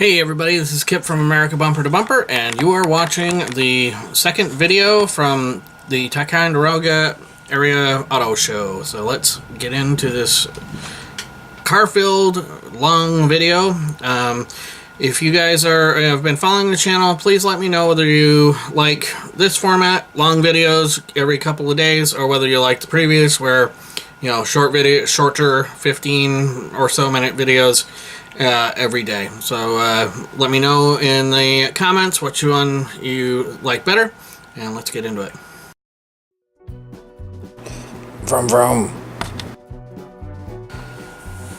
Hey everybody, this is Kip from America Bumper to Bumper, and you are watching the second video from the Ticonderoga area auto show. So let's get into this car-filled long video. If you guys have been following the channel, please let me know whether you like this format, long videos every couple of days, or whether you like the previous where, you know, shorter 15 or so minute videos every day. So let me know in the comments which one you like better, and let's get into it.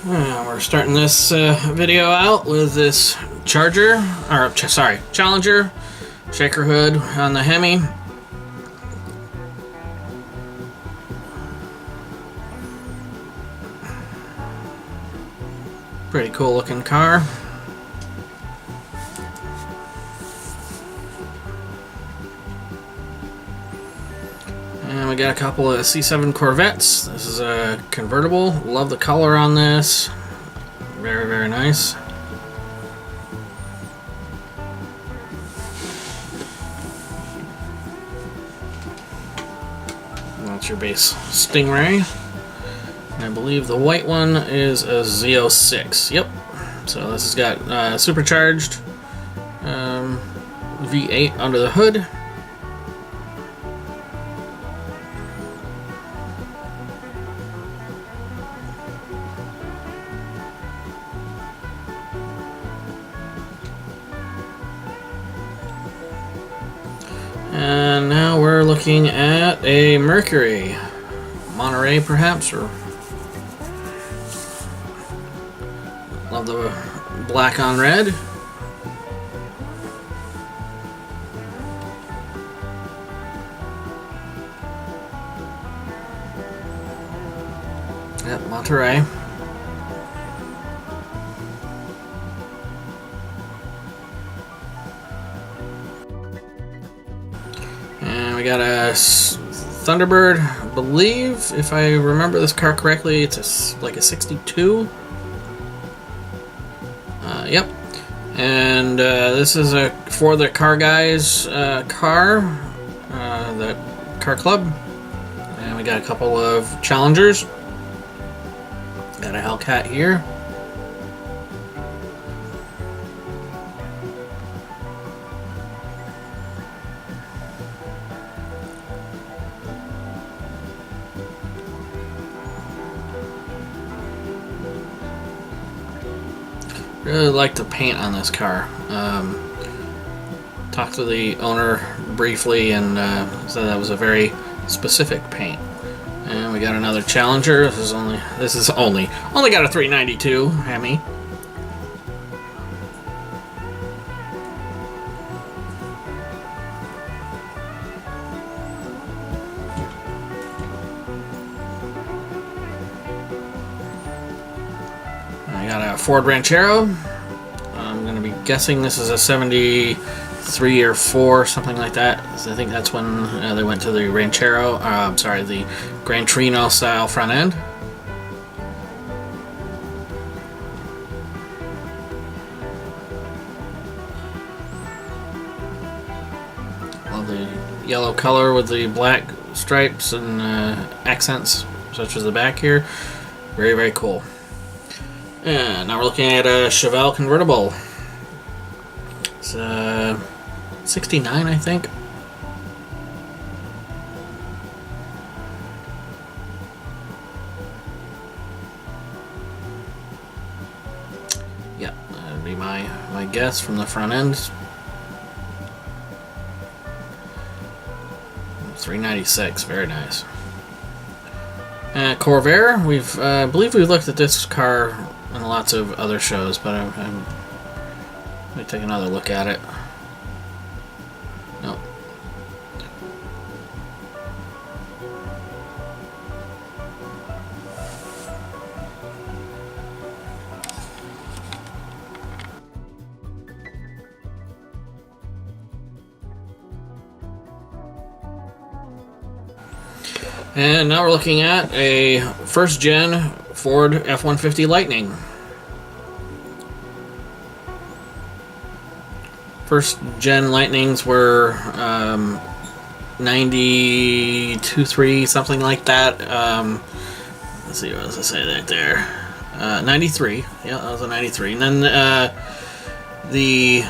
We're starting this video out with this Challenger shaker hood on the Hemi. Pretty cool looking car. And we got a couple of C7 Corvettes. This is a convertible. Love the color on this. Very, very nice. That's your base Stingray. I believe the white one is a Z06. Yep. So this has got supercharged V8 under the hood. And now we're looking at a Mercury. Monterey, perhaps, or love the black on red. Yep, Monterey. And we got a Thunderbird, I believe, if I remember this car correctly, it's like a 62. Yep. And this is for the Car Guys car, the car club. And we got a couple of Challengers. Got a Hellcat here. Really like the paint on this car. Talked to the owner briefly and said that was a very specific paint. And we got another Challenger. This is only got a 392 Hemi. I got a Ford Ranchero. I'm going to be guessing this is a 73 or 4, something like that. So I think that's when they went to the Ranchero, the Gran Torino style front end. Love the yellow color with the black stripes and accents, such as the back here. Very, very cool. And now we're looking at a Chevelle convertible. It's 69, I think. Yeah, that'd be my guess from the front end. 396, very nice. Corvair, I believe we've looked at this car in lots of other shows, but let me take another look at it. Nope. And now we're looking at a first-gen Ford F-150 Lightning. First gen Lightnings were 92.3, something like that. Let's see, what does it say right there? 93. Yeah, that was a 93. And then the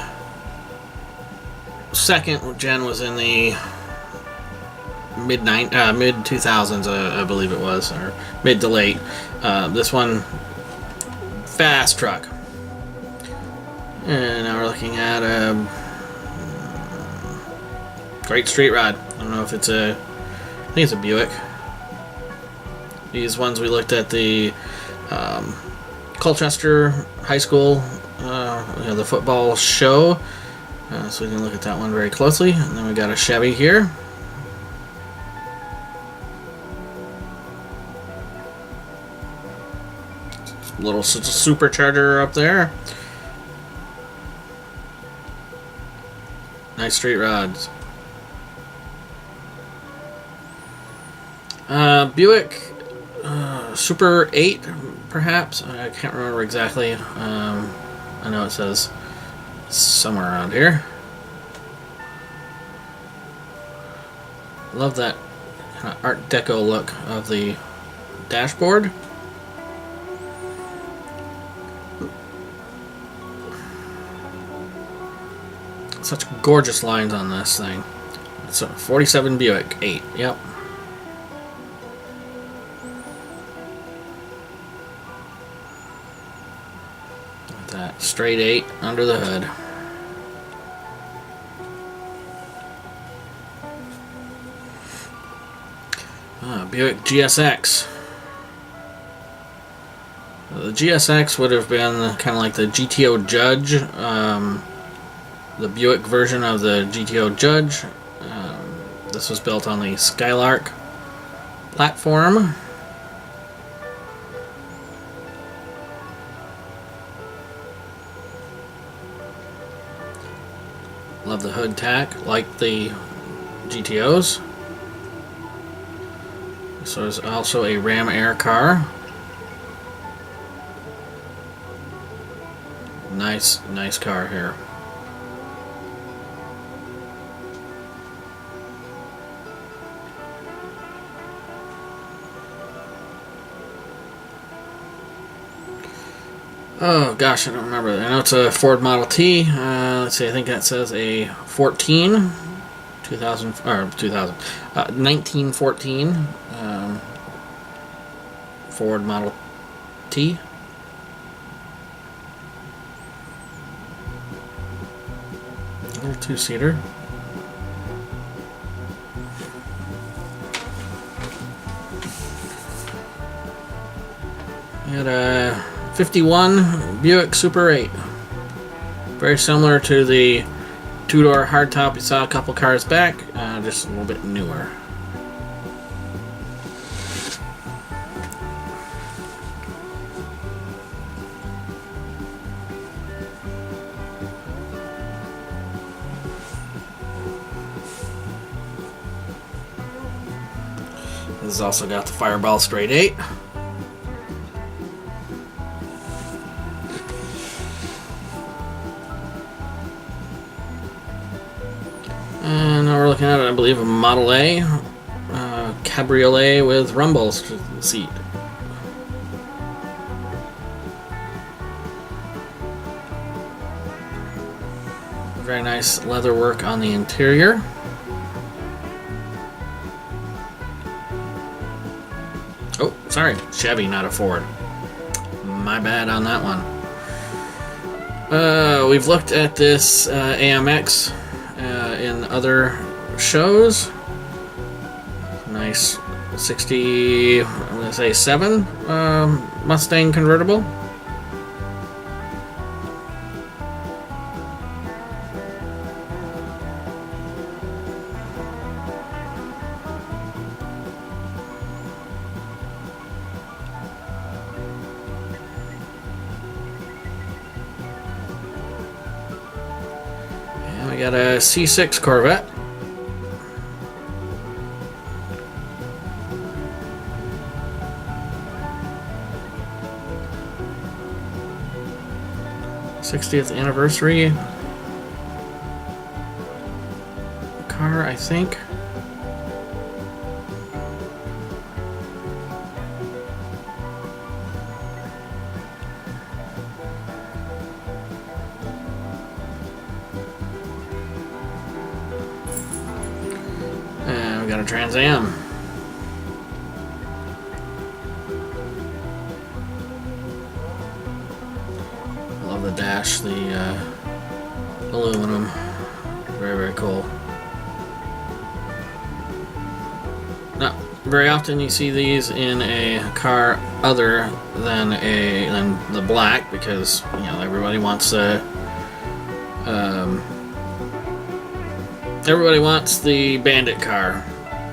second gen was in the mid 2000s, I believe it was, or mid to late. This one, fast truck. And now we're looking at a great street rod. I don't know if it's I think it's a Buick. These ones we looked at the Colchester High School, the football show. So we can look at that one very closely. And then we got a Chevy here. Little supercharger up there. Nice street rods. Buick Super 8, perhaps. I can't remember exactly. I know it says somewhere around here. Love that kind of Art Deco look of the dashboard. Such gorgeous lines on this thing. It's a 47 Buick 8. Yep. With that straight 8 under the hood. Buick GSX. The GSX would have been kind of like the GTO Judge. The Buick version of the GTO Judge. This was built on the Skylark platform. Love the hood tack, like the GTOs. So there's also a Ram Air car. Nice car here. Oh gosh, I don't remember. I know it's a Ford Model T. Let's see, I think that says a 14, 1914 Ford Model T. A little two-seater. We had a 51 Buick Super 8. Very similar to the two-door hardtop you saw a couple cars back, just a little bit newer. This has also got the Fireball Straight 8. And now we're looking at, I believe, a Model A cabriolet with rumbles to the seat. Very nice leather work on the interior. Oh, sorry, Chevy, not a Ford. My bad on that one. We've looked at this AMX in other shows. Nice 60, I'm going to say 7 Mustang convertible. And we got a C6 Corvette. '60th anniversary. car, I think. And we got a Trans Am. I love the dash, the aluminum. Very, very cool. Not very often you see these in a car other than the black, because you know everybody wants the Bandit car.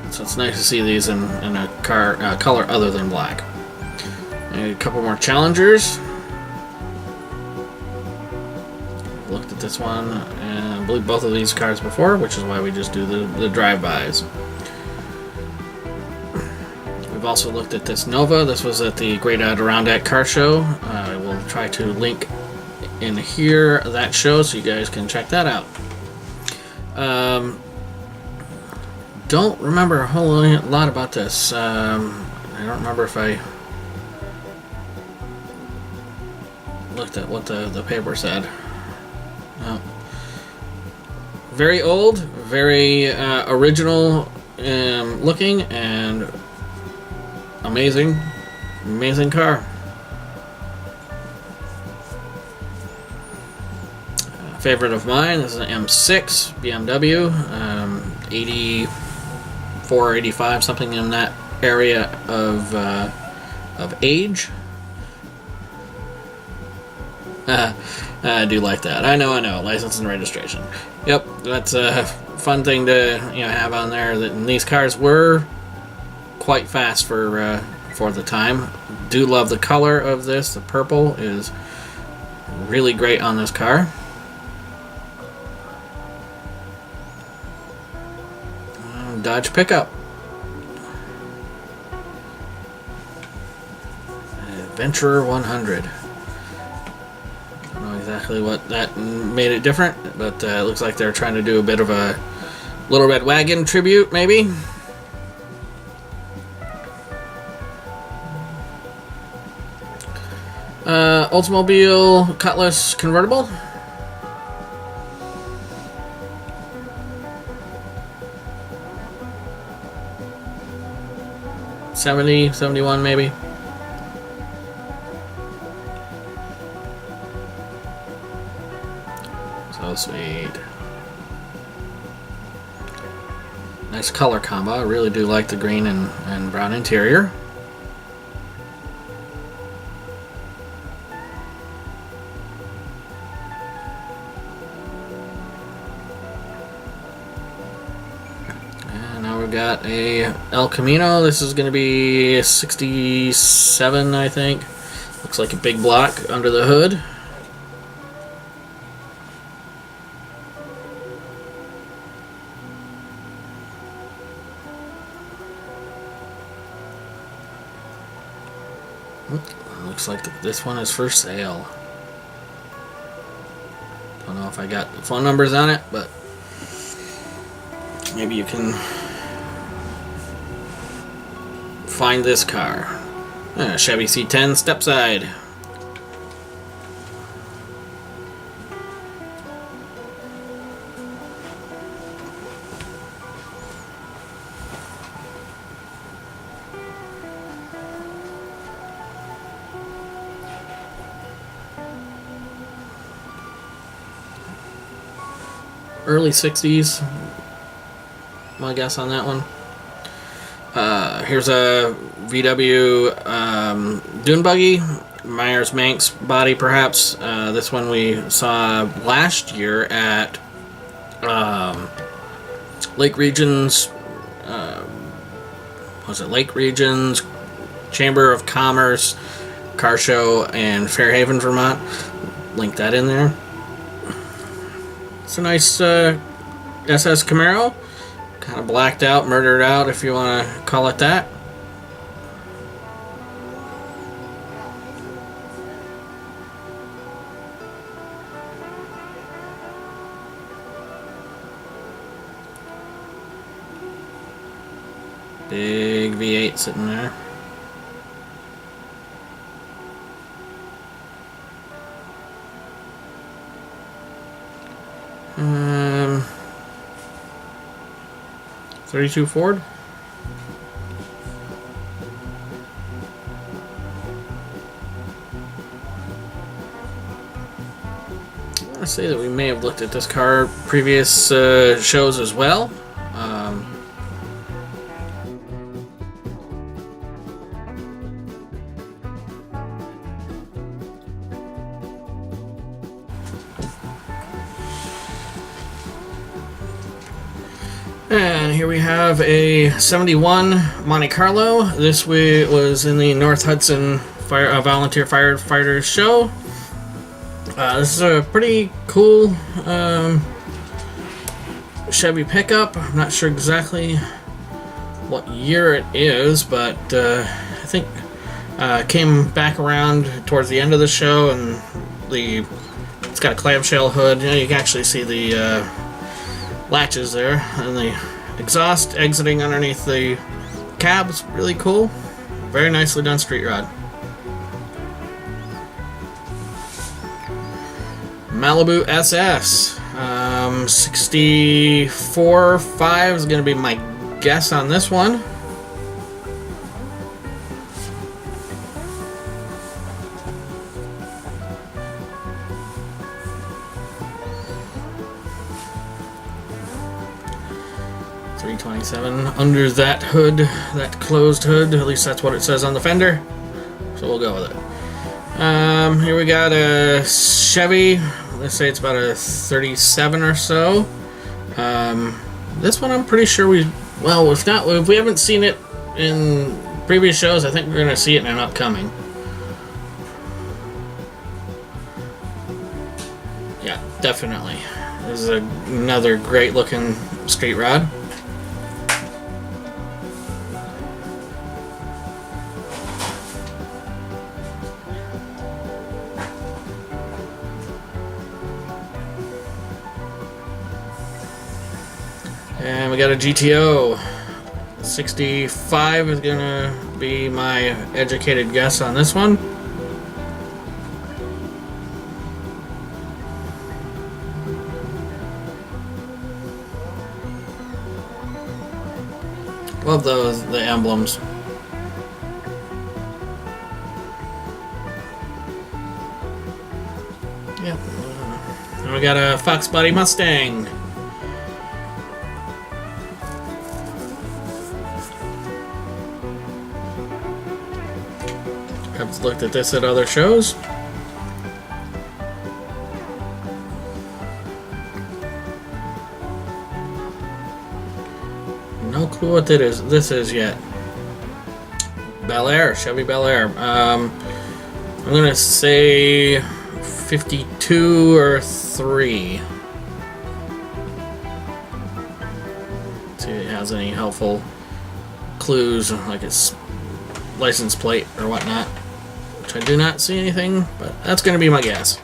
So it's nice to see these in a car color other than black. And a couple more Challengers. Looked at this one, and I believe both of these cars before, which is why we just do the drive-bys. We've also looked at this Nova. This was at the Great Adirondack Car Show. I will try to link in here that show so you guys can check that out. Don't remember a whole lot about this. I don't remember if I looked at what the paper said. No. Very old, very original looking, and amazing car. Favorite of mine, this is an M6 BMW, 84, 85, something in that area of age. I do like that. I know. License and registration. Yep, that's a fun thing to have on there. And these cars were quite fast for the time. Do love the color of this. The purple is really great on this car. Dodge pickup. Adventurer 100. Don't know exactly what that made it different, but it looks like they're trying to do a bit of a Little Red Wagon tribute, maybe. Oldsmobile Cutlass convertible. '70, '71 maybe. So sweet. Nice color combo. I really do like the green and brown interior. We've got a El Camino. This is going to be 67, I think. Looks like a big block under the hood. Looks like this one is for sale. Don't know if I got the phone numbers on it, but maybe you can find this car. Chevy C10 stepside. Early 60s, my guess on that one. Here's a VW dune buggy, Myers Manx body perhaps. This one we saw last year at Lake Regions, Lake Regions Chamber of Commerce Car Show in Fairhaven, Vermont. Link that in there. It's a nice SS Camaro. Kind of blacked out, murdered out, if you want to call it that. Big V8 sitting there. Um, 32 Ford. I say that we may have looked at this car previous shows as well. And here we have a 71 Monte Carlo. This was in the North Hudson Volunteer Firefighters show. This is a pretty cool Chevy pickup. I'm not sure exactly what year it is, but I think came back around towards the end of the show, and it's got a clamshell hood. You can actually see the latches there, and the exhaust exiting underneath the cab is really cool. Very nicely done street rod. Malibu SS 64.5 is going to be my guess on this one. $327 under that hood, that closed hood. At least that's what it says on the fender. So we'll go with it. Here we got a Chevy. Let's say it's about a 37 or so. This one I'm pretty sure if we haven't seen it in previous shows, I think we're going to see it in an upcoming. Yeah, definitely. This is another great looking street rod. And we got a GTO. 65 is gonna be my educated guess on this one. Love the emblems. Yep. And we got a Fox Body Mustang. I've looked at this at other shows. No clue what this is yet. Bel Air, Chevy Bel Air. I'm gonna say 52 or 3. See if it has any helpful clues like its license plate or whatnot. Which I do not see anything, but that's going to be my guess.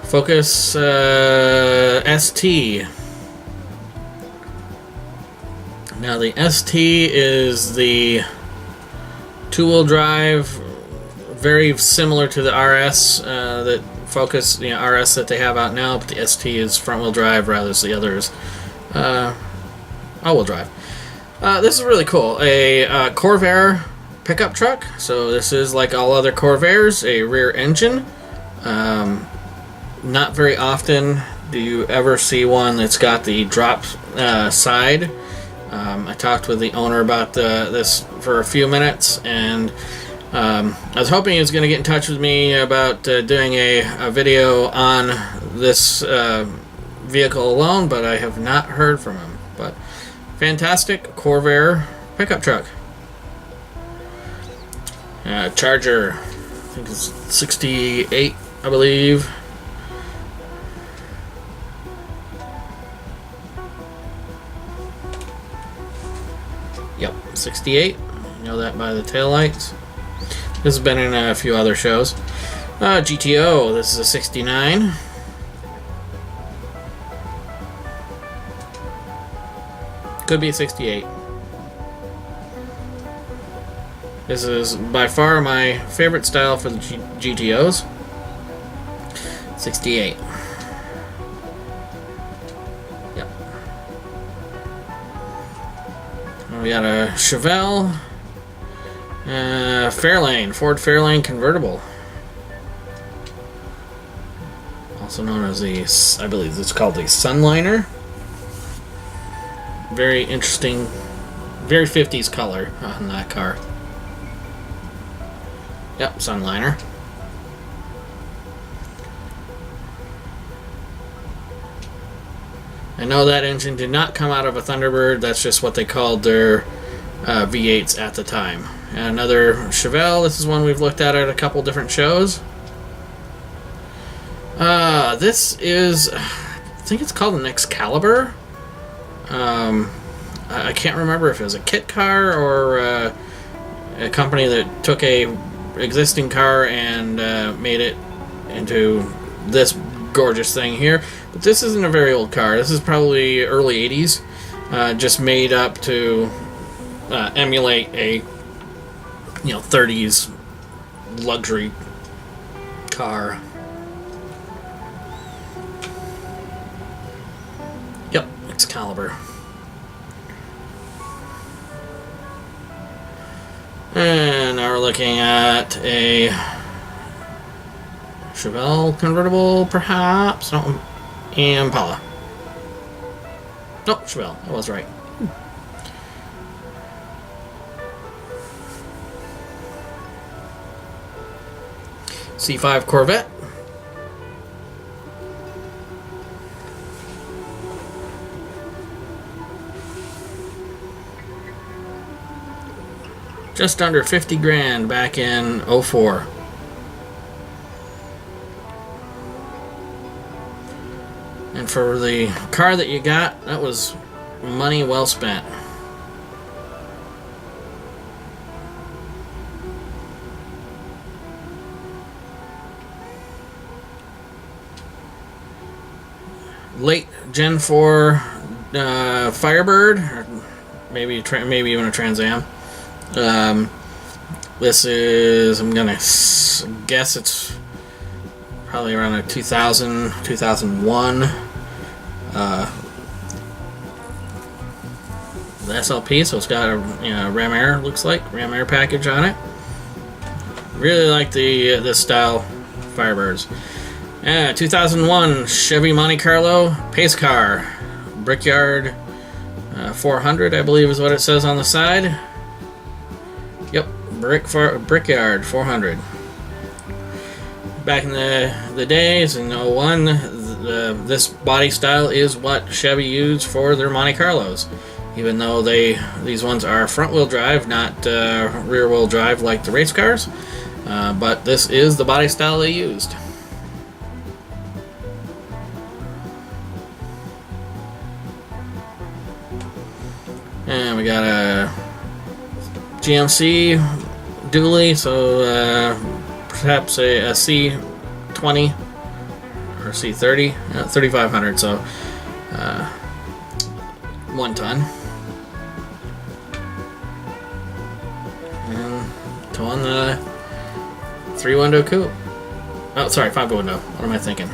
Focus ST. Now the ST is the two-wheel drive, very similar to the RS that Focus, RS that they have out now, but the ST is front-wheel drive, rather than the others all-wheel drive. This is really cool. A Corvair pickup truck. So this is like all other Corvairs, a rear engine. Not very often do you ever see one that's got the drop side. I talked with the owner about this for a few minutes, and I was hoping he was going to get in touch with me about doing a video on this vehicle alone, but I have not heard from him. But fantastic Corvair pickup truck. Charger, I think it's 68, I believe. Yep, 68. You know that by the taillights. This has been in a few other shows. GTO, this is a 69. Could be 68. This is by far my favorite style for the GTOs. 68. Yep. We got a Chevelle, Fairlane, Ford Fairlane convertible. Also known as the, I believe it's called the Sunliner. Very interesting, very 50s color on that car. Yep, Sunliner. I know that engine did not come out of a Thunderbird. That's just what they called their V8s at the time. And another Chevelle. This is one we've looked at a couple different shows. This is, I think it's called an Excalibur. I can't remember if it was a kit car or a company that took a existing car and made it into this gorgeous thing here. But this isn't a very old car. This is probably early 80s, just made up to emulate a 30s luxury car. Yep, Excalibur. And now we're looking at a Chevelle convertible, perhaps? No, Impala. Nope, Chevelle. I was right. C5 Corvette. Just under 50 grand back in 04. And for the car that you got, that was money well spent. Late Gen 4 Firebird, or maybe even a Trans Am. This is, I'm gonna guess it's probably around a 2000, 2001. The SLP, so it's got a Ram Air, looks like Ram Air package on it. Really like this style Firebirds. 2001 Chevy Monte Carlo pace car, Brickyard 400, I believe is what it says on the side. Yep, Brickyard 400. Back in the days in 01, this body style is what Chevy used for their Monte Carlos. Even though these ones are front-wheel drive, not rear-wheel drive like the race cars. But this is the body style they used. And we got a GMC dually, so perhaps a C20 or C30, 3500, so 1 ton. And towing the 3-window coupe. Oh, sorry, 5-window. What am I thinking?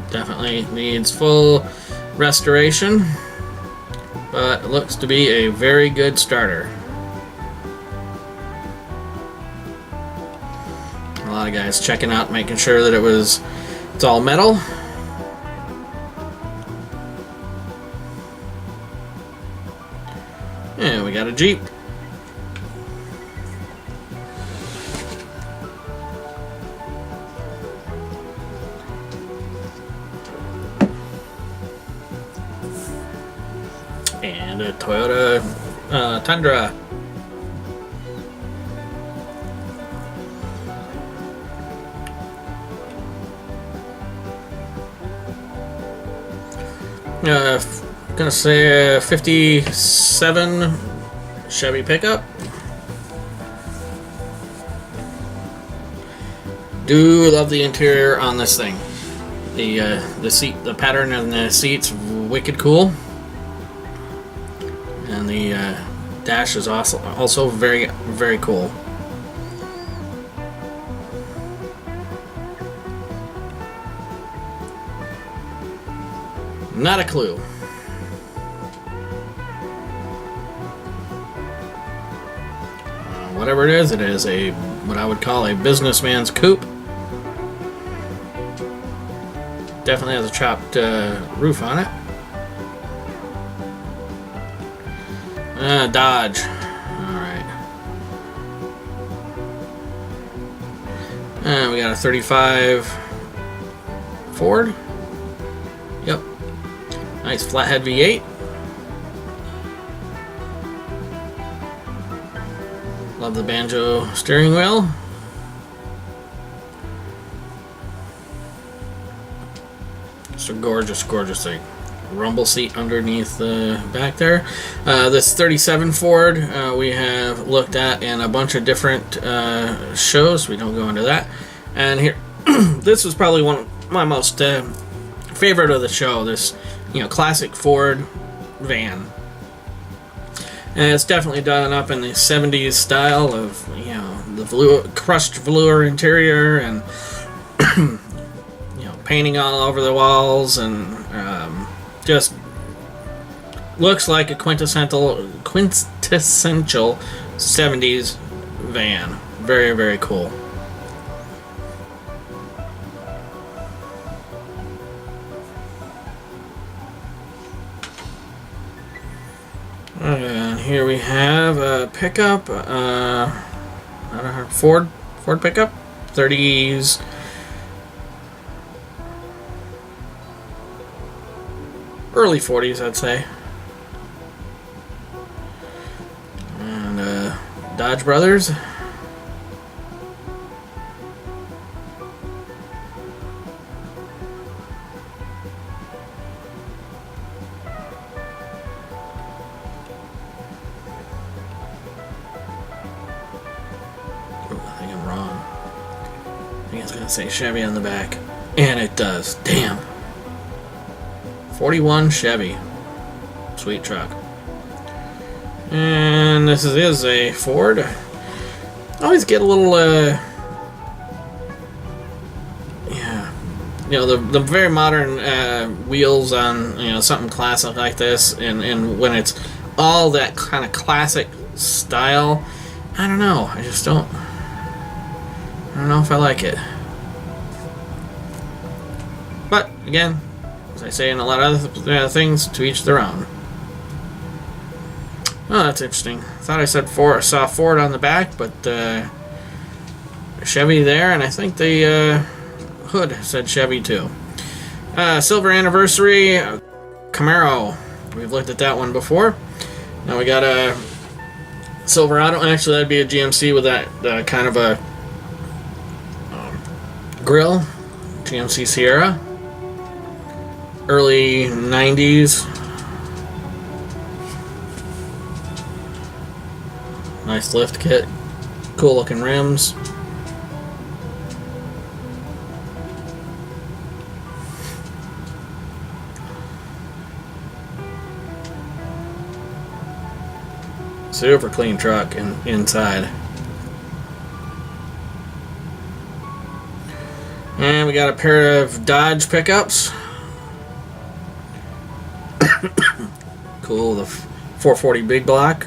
Definitely needs full restoration, but it looks to be a very good starter. A lot of guys checking out, making sure that it's all metal. And we got a Jeep. And a Toyota Tundra. Gonna say a 57 Chevy pickup. Do love the interior on this thing. The pattern on the seat's wicked cool, and the dash is also very, very cool. Not a clue. Whatever it is a what I would call a businessman's coupe. Definitely has a chopped roof on it. Dodge. Alright. And we got a 35 Ford. Yep. Nice flathead V8. Love the banjo steering wheel. Just a gorgeous, gorgeous thing. Rumble seat underneath the back there. This 37 Ford we have looked at in a bunch of different shows. We don't go into that. And here, this was probably one of my most favorite of the show. This, classic Ford van. And it's definitely done up in the 70s style of, the crushed velour interior and, painting all over the walls, and just looks like a quintessential 70s van. Very, very cool. And here we have a pickup, I don't know, Ford pickup, 30s, early 40s, I'd say. And Dodge Brothers. I think it's going to say Chevy on the back. And it does. Damn. 41 Chevy. Sweet truck. And this is a Ford. I always get a little, the very modern wheels on, something classic like this. And when it's all that kind of classic style, I don't know. I don't know if I like it. But, again, as I say in a lot of other things, to each their own. Oh, that's interesting. I thought I saw Ford on the back, but Chevy there, and I think the hood said Chevy too. Silver Anniversary Camaro. We've looked at that one before. Now we got a Silverado. Actually, that'd be a GMC with that kind of a grill. GMC Sierra. Early 90s. Nice lift kit. Cool looking rims. Super clean truck inside. And we got a pair of Dodge pickups. Cool, the 440 big block.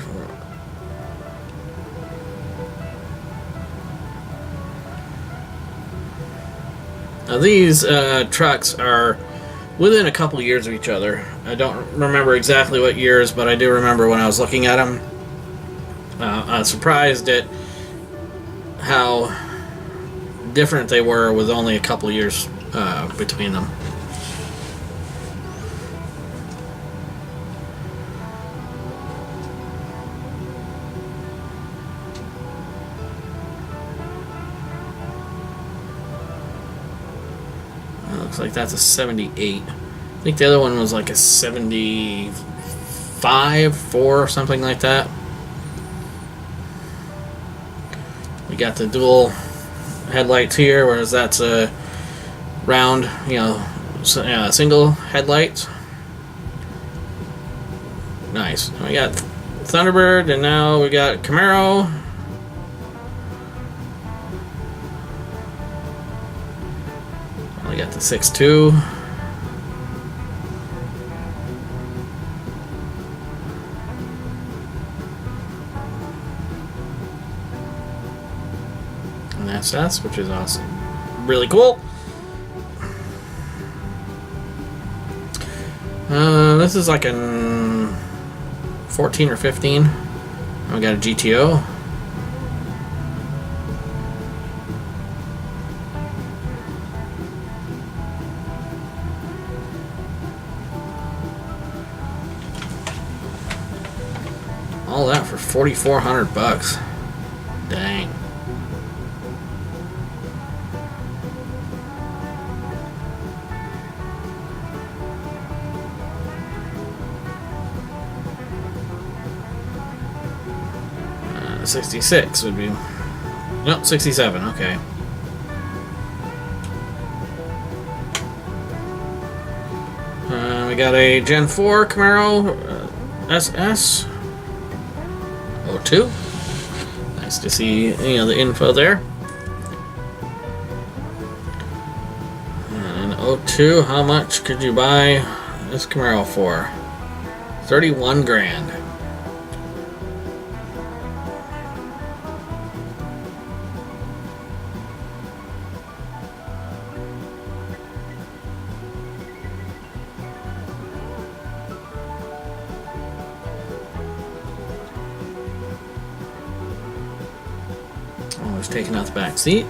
Now these trucks are within a couple years of each other. I don't remember exactly what years, but I do remember when I was looking at them. I was surprised at how different they were with only a couple years between them. Looks like that's a 78. I think the other one was like a 75, 4, or something like that. We got the dual headlights here, whereas that's a round, single headlights. Nice. We got Thunderbird, and now we got Camaro. We got the 6.2. And that's us, which is awesome. Really cool. This is like a 14 or 15. We got a GTO. All that for $4,400. Dang. Uh, 66 would be... Nope, 67, okay. We got a Gen 4 Camaro SS 02. Nice to see, the info there. And 02, how much could you buy this Camaro for? 31 grand. Always taking out the back seat.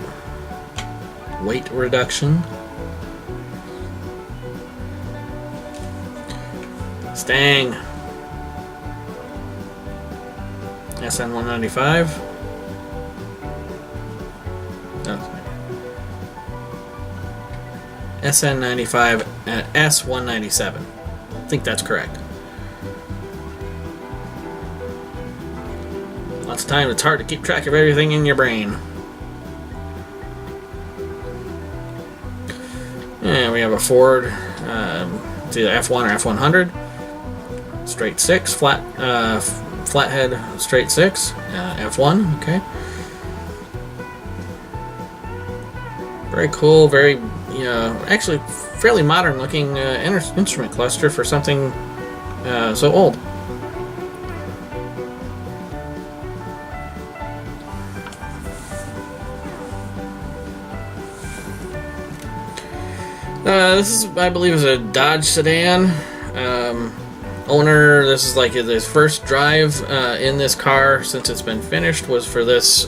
Weight reduction. Stang. SN 195. SN 95 and S 197. I think that's correct. Lots of times it's hard to keep track of everything in your brain. And we have a Ford, it's either F1 or F100, straight 6, flathead straight 6, F1, okay. Very cool, very, actually fairly modern looking instrument cluster for something so old. This is, I believe, is a Dodge sedan. Owner, this is like his first drive in this car since it's been finished was for this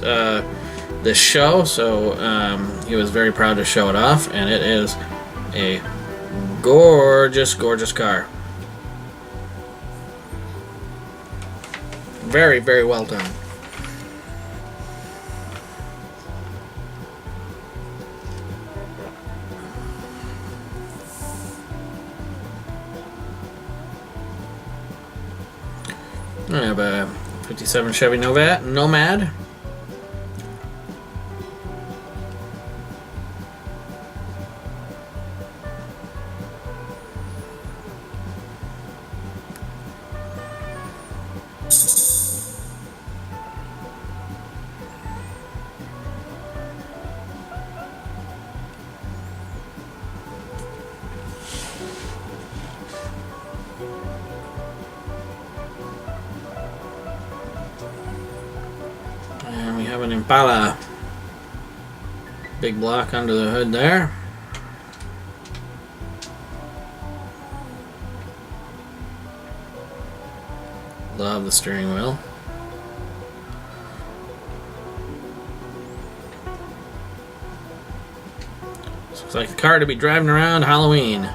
this show. So he was very proud to show it off, and it is a gorgeous, gorgeous car. Very, very well done. I have a 57 Chevy Nomad. And we have an Impala. Big block under the hood there. Love the steering wheel. Looks like the car to be driving around Halloween.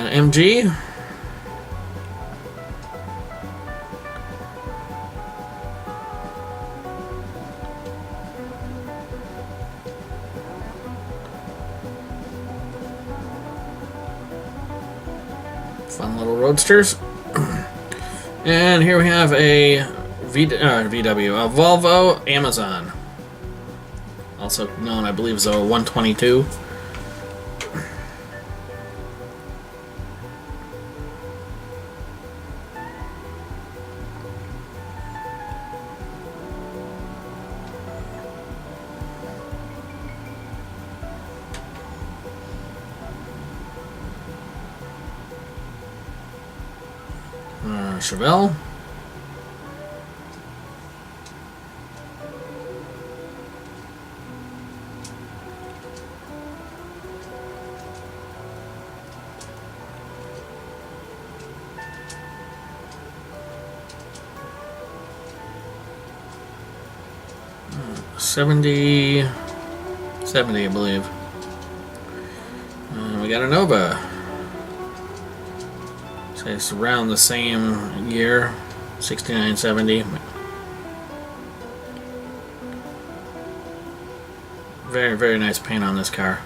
MG. Fun little roadsters. And here we have a VW, a Volvo Amazon. Also known, I believe, as a 122. Chevelle. '70, I believe. We got a Nova. So it's around the same year, 69, 70. Very, very nice paint on this car.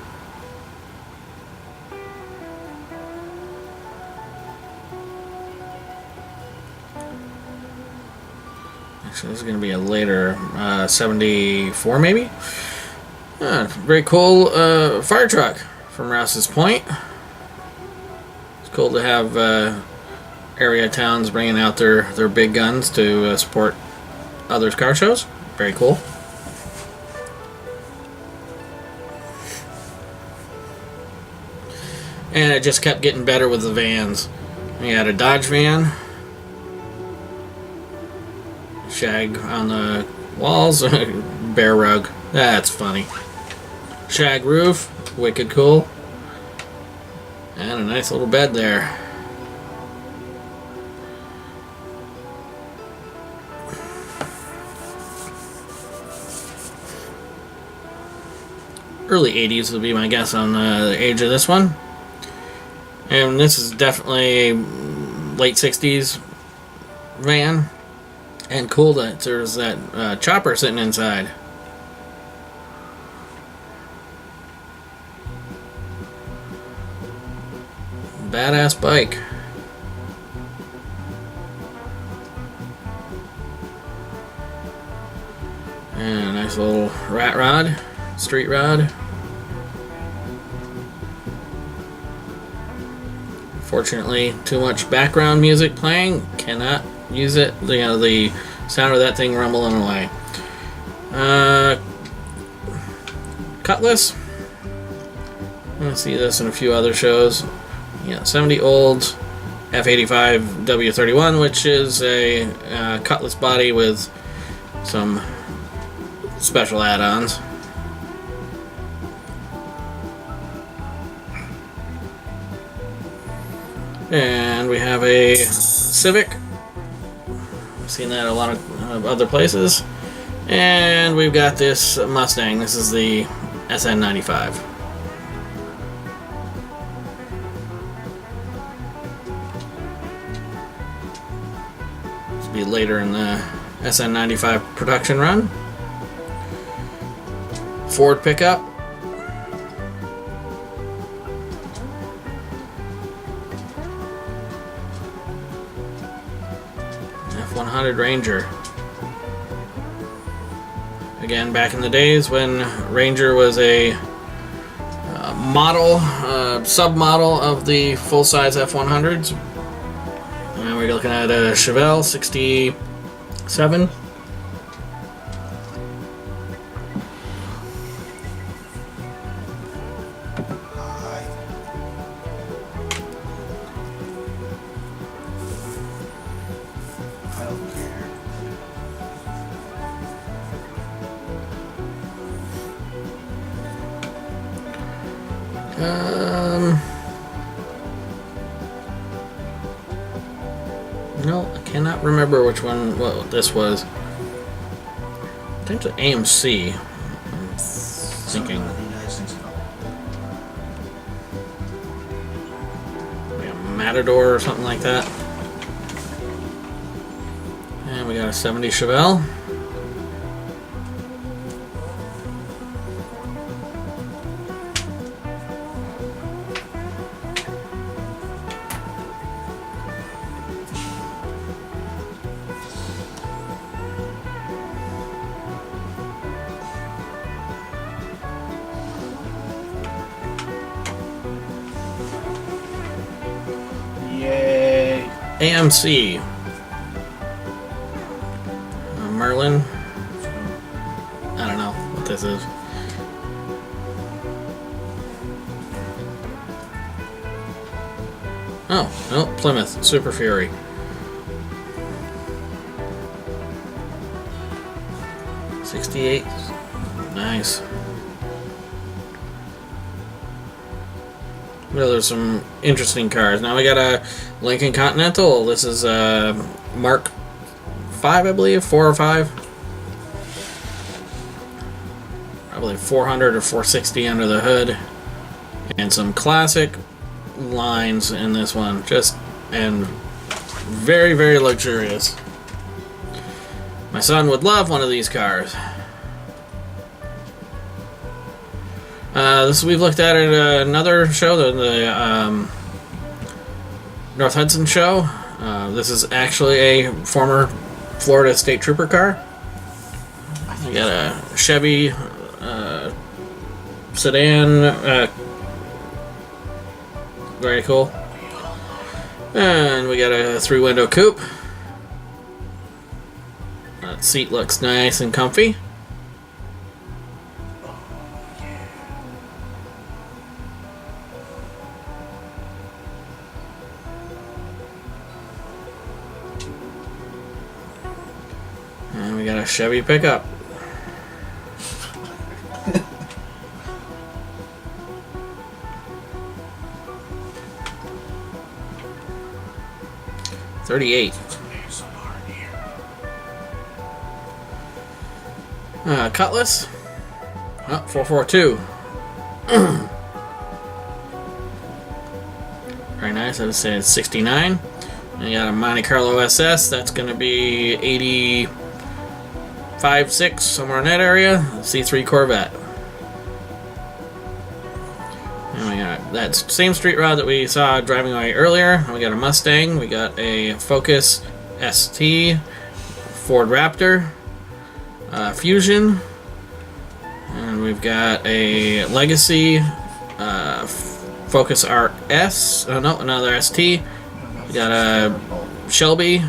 Actually, this is going to be a later 74, maybe. Very cool fire truck from Rouse's Point. It's cool to have area towns bringing out their big guns to support others' car shows. Very cool. And it just kept getting better with the vans. We had a Dodge van. Shag on the walls. Bear rug. That's funny. Shag roof. Wicked cool. And a nice little bed there. Early 80s would be my guess on the age of this one. And this is definitely late 60s van. And cool that there's that chopper sitting inside. Badass bike. And a nice little rat rod, street rod. Fortunately, too much background music playing. Cannot use it. The sound of that thing rumbling away. Cutlass. I'm going to see this in a few other shows. Yeah, 70 old F85 W31, which is a Cutlass body with some special add-ons. And we have a Civic. I've seen that a lot of other places. And we've got this Mustang. This is the SN95. This will be later in the SN95 production run. Ford pickup. F100 Ranger. Again, back in the days when Ranger was a model, sub-model of the full-size F100s. And we're looking at a Chevelle 67. No, I cannot remember which one. What this was. I think it's AMC. I'm thinking. Like a Matador or something like that. And we got a 70 Chevelle. AMC. Merlin. I don't know what this is. Oh, no, Plymouth Super Fury. '68. Nice. Well, there's some interesting cars. Now we got a Lincoln Continental. This is Mark 5, I believe, 4 or 5. I believe 400 or 460 under the hood, and some classic lines in this one. And very, very luxurious. My son would love one of these cars. We've looked at it another show, the North Hudson show. This is actually a former Florida State Trooper car. We got a Chevy sedan, very cool. And we got a 3-window coupe. That seat looks nice and comfy. And we got a Chevy pickup. $38. Cutlass. Oh, 442. Very nice. I would say it's 69. And you got a Monte Carlo SS. That's going to be 85, 6, somewhere in that area. C3 Corvette. And we got that same street rod that we saw driving away earlier. We got a Mustang. We got a Focus ST, Ford Raptor, Fusion, and we've got a Legacy Focus RS. Oh no, another ST. We got a Shelby,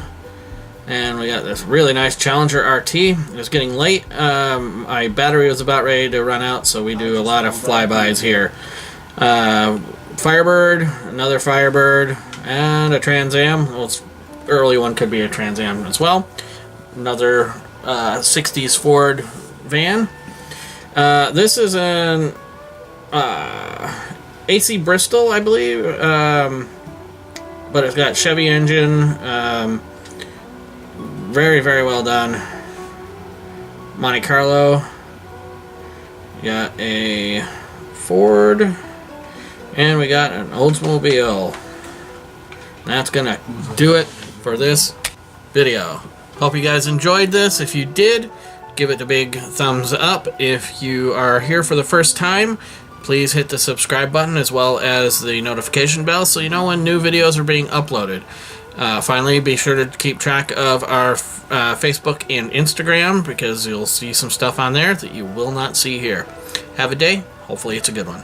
and we got this really nice Challenger RT. It was getting late. My battery was about ready to run out, so we do a lot of flybys here. Firebird, another Firebird, and a Trans Am. Well, it's early one could be a Trans Am as well. Another 60s Ford van. This is an AC Bristol, I believe, but it's got Chevy engine. Very, very well done. Monte Carlo. You got a Ford, and we got an Oldsmobile. That's gonna do it for this video. Hope you guys enjoyed this. If you did, give it a big thumbs up. If you are here for the first time, please hit the subscribe button as well as the notification bell so you know when new videos are being uploaded. Finally, be sure to keep track of our Facebook and Instagram, because you'll see some stuff on there that you will not see here. Have a day. Hopefully it's a good one.